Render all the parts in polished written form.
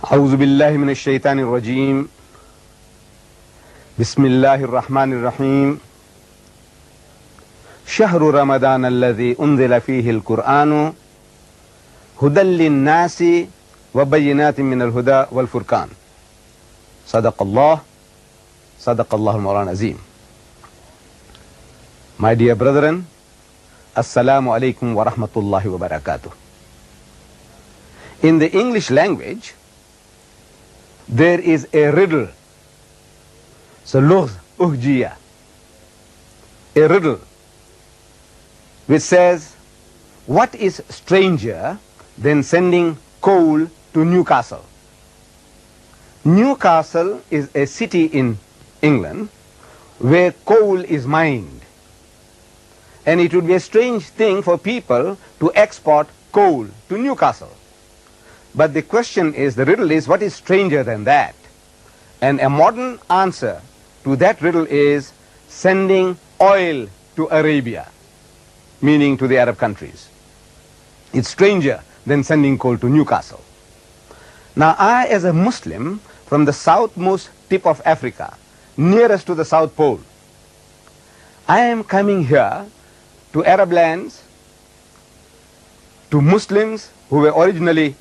أعوذ بالله من الشيطان الرجيم بسم الله الرحمن الرحيم شهر رمضان الذي أنزل فيه القرآن هدى للناس وبينات من الهدى والفرقان صدق الله المولى العظيم. My dear brethren, Assalamu alaikum wa rahmatullahi wa barakatuh. In the English language, there is a riddle, so lugh uhjiya, a riddle which says, what is stranger than sending coal to Newcastle? Newcastle is a city in England where coal is mined, and it would be a strange thing for people to export coal to Newcastle. But the question is, the riddle is, what is stranger than that? And a modern answer to that riddle is sending oil to Arabia, meaning to the Arab countries. It's stranger than sending coal to Newcastle. Now, I, as a Muslim from the southmost tip of Africa, nearest to the South Pole, I am coming here to Arab lands, to Muslims who were originally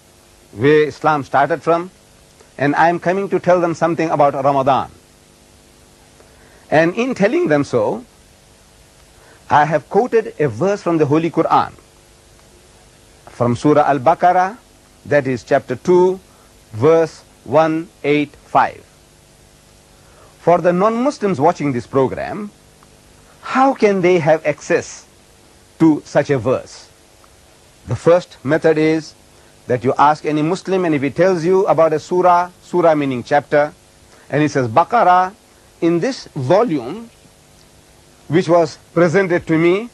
where Islam started from, and I am coming to tell them something about Ramadan. And in telling them so, I have quoted a verse from the Holy Quran, from Surah Al-Baqarah, that is chapter 2, verse 185. For the non-Muslims watching this program, how can they have access to such a verse? The first method is that you ask any Muslim, and if he tells you about a surah meaning chapter, and he says Baqarah, in this volume which was presented to me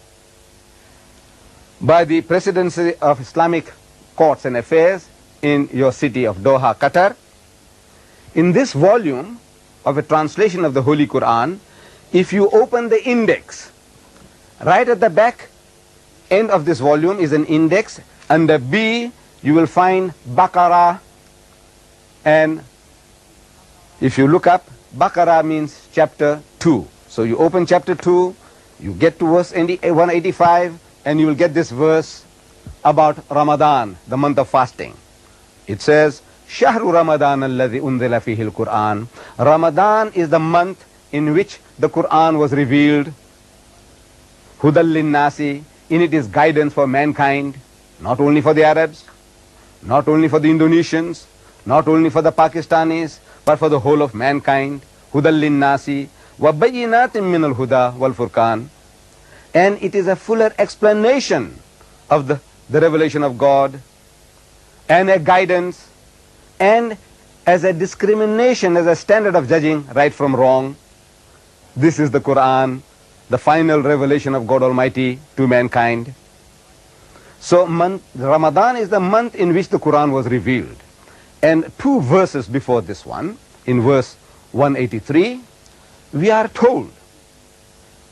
by the Presidency of Islamic Courts and Affairs in your city of Doha, Qatar, in this volume of a translation of the Holy Quran, if you open the index, right at the back end of this volume is an index. Under B you will find Baqarah, and if you look up, Baqarah means chapter 2. So you open chapter 2, you get to verse 185, and you will get this verse about Ramadan, the month of fasting. It says, Shahru Ramadan alladhi unzila fihi al-Quran. Ramadan is the month in which the Quran was revealed. Hudal lin-nasi, in it is guidance for mankind, not only for the Arabs, not only for the Indonesians, not only for the Pakistanis, but for the whole of mankind. Hudal lin-nasi wa bayyinatin min al-huda wal furqan. And it is a fuller explanation of the revelation of God, and a guidance, and as a discrimination, as a standard of judging right from wrong. This is the Quran, the final revelation of God Almighty to mankind. So Ramadan is the month in which the Quran was revealed. And two verses before this one, in verse 183, we are told,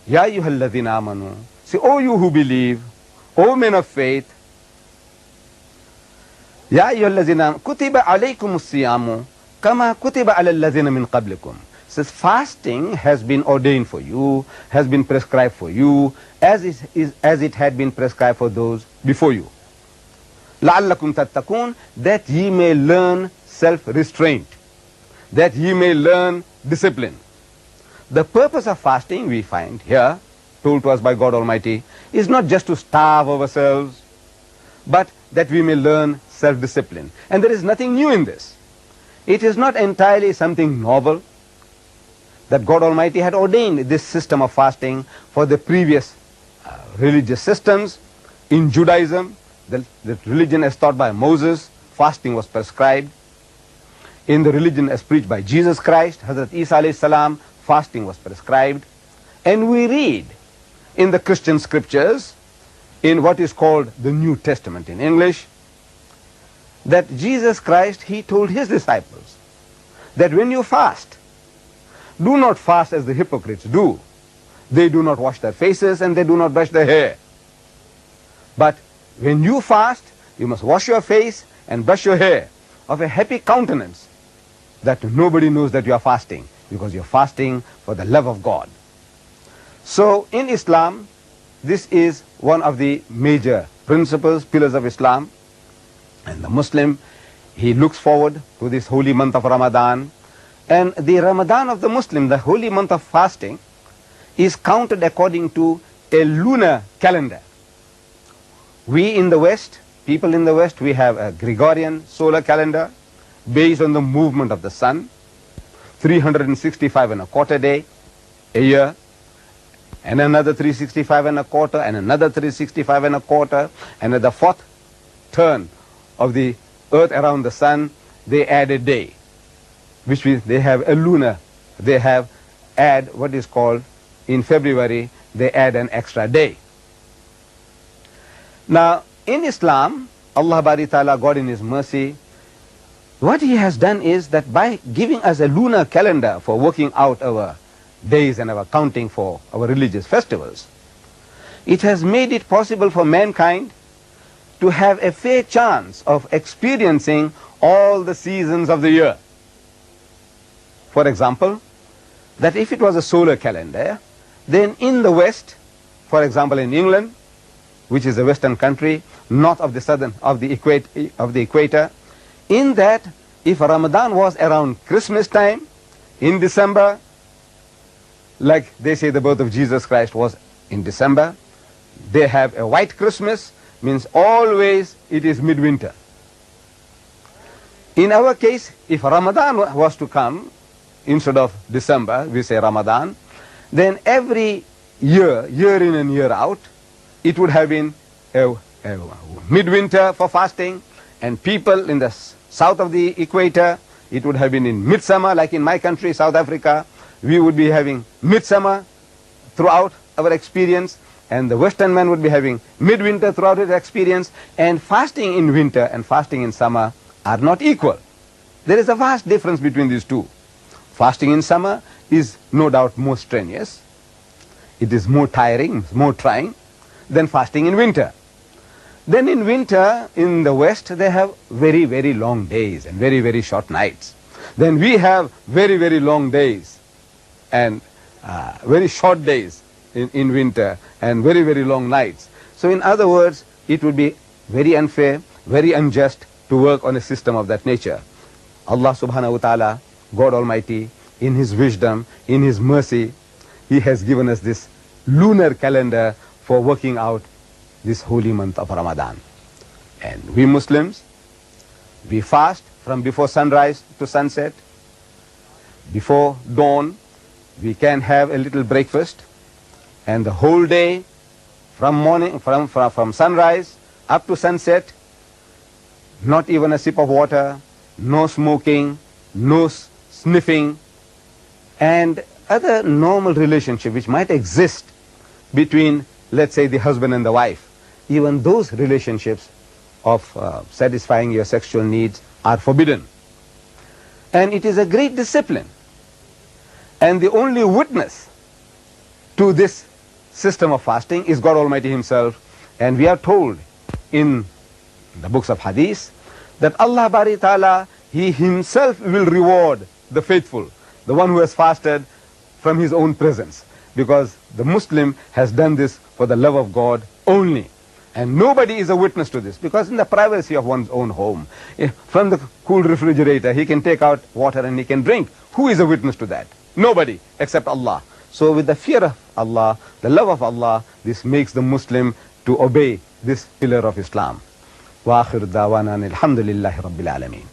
Ya ayyuhalladhina amanu, say, O you who believe, O men of faith, Ya ayyuhalladhina kutiba alaykum as-siyamu kama kutiba ala alladhina min qablikum. Says fasting has been ordained for you, has been prescribed for you, as it had been prescribed for those before you. لَعَلَّكُمْ تَتَّقُونَ, that ye may learn self-restraint, that ye may learn discipline. The purpose of fasting, we find here, told to us by God Almighty, is not just to starve ourselves, but that we may learn self-discipline. And there is nothing new in this. It is not entirely something novel, that God Almighty had ordained this system of fasting for the previous religious systems. In Judaism, the religion as taught by Moses, fasting was prescribed. In the religion as preached by Jesus Christ, Hazrat Isa alayhi salam, fasting was prescribed. And we read in the Christian scriptures, in what is called the New Testament in English, that Jesus Christ, he told his disciples that when you fast, do not fast as the hypocrites do. They do not wash their faces and they do not brush their hair. But when you fast, you must wash your face and brush your hair. of a happy countenance that nobody knows that you are fasting, because you're fasting for the love of God. So in Islam, this is one of the major principles, pillars of Islam. And the Muslim, he looks forward to this holy month of Ramadan. And the Ramadan of the Muslim, the holy month of fasting, is counted according to a lunar calendar. We in the West, people in the West, we have a Gregorian solar calendar based on the movement of the sun, 365 and a quarter day a year, and another 365 and a quarter, and another 365 and a quarter, and at the fourth turn of the earth around the sun, they add a day, which means they have a lunar, they have add what is called, in February, they add an extra day. Now, in Islam, Allah Bari Ta'ala, God in His mercy, what He has done is that by giving us a lunar calendar for working out our days and our counting for our religious festivals, it has made it possible for mankind to have a fair chance of experiencing all the seasons of the year. For example, that if it was a solar calendar, then in the West, for example in England, which is a Western country, north of the southern of the equator, in that if Ramadan was around Christmas time, in December, like they say the birth of Jesus Christ was in December, they have a white Christmas, means always it is midwinter. In our case, if Ramadan was to come, instead of December, we say Ramadan, then every year, year in and year out, it would have been a midwinter for fasting, and people in the south of the equator, it would have been in midsummer, like in my country, South Africa, we would be having midsummer throughout our experience, and the Western man would be having midwinter throughout his experience, and fasting in winter and fasting in summer are not equal. There is a vast difference between these two. Fasting in summer is no doubt more strenuous, it is more tiring, more trying than fasting in winter. Then in winter, in the West, they have very, very long days and very, very short nights. Then we have very, very long days and very short days in winter and very, very long nights. So in other words, it would be very unfair, very unjust to work on a system of that nature. Allah subhanahu wa ta'ala, God Almighty, in His wisdom, in His mercy, He has given us this lunar calendar for working out this holy month of Ramadan. And we Muslims, we fast from before sunrise to sunset. Before dawn, we can have a little breakfast, and the whole day from morning, from sunrise up to sunset, not even a sip of water, no smoking, no sniffing, and other normal relationship which might exist between, let's say, the husband and the wife. Even those relationships of satisfying your sexual needs are forbidden. And it is a great discipline. And the only witness to this system of fasting is God Almighty Himself. And we are told in the books of Hadith that Allah Bari Ta'ala, He Himself will reward the faithful, the one who has fasted from his own presence. Because the Muslim has done this for the love of God only. And nobody is a witness to this, because in the privacy of one's own home, from the cool refrigerator, he can take out water and he can drink. Who is a witness to that? Nobody except Allah. So with the fear of Allah, the love of Allah, this makes the Muslim to obey this pillar of Islam. Wa akhir dawana alhamdulillahi rabbil alameen.